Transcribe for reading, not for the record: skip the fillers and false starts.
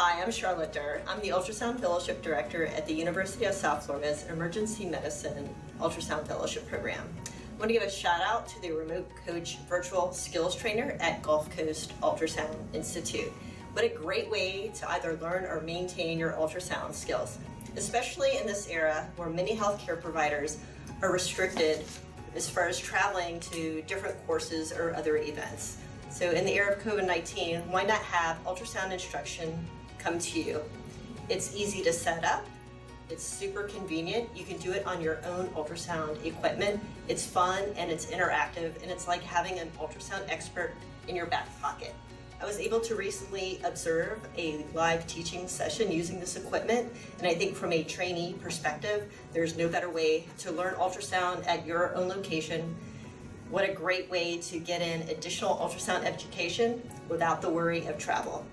Hi, I'm Charlotte Derr. I'm the Ultrasound Fellowship Director at the University of South Florida's Emergency Medicine Ultrasound Fellowship Program. I want to give a shout out to the Remote Coach Virtual Skills Trainer at Gulfcoast Ultrasound Institute. What a great way to either learn or maintain your ultrasound skills, especially in this era where many healthcare providers are restricted as far as traveling to different courses or other events. So in the era of COVID-19, why not have ultrasound instruction come to you? It's easy to set up, it's super convenient, you can do it on your own ultrasound equipment, it's fun and it's interactive, and it's like having an ultrasound expert in your back pocket. I was able to recently observe a live teaching session using this equipment, and I think from a trainee perspective, there's no better way to learn ultrasound at your own location. What a great way to get in additional ultrasound education without the worry of travel.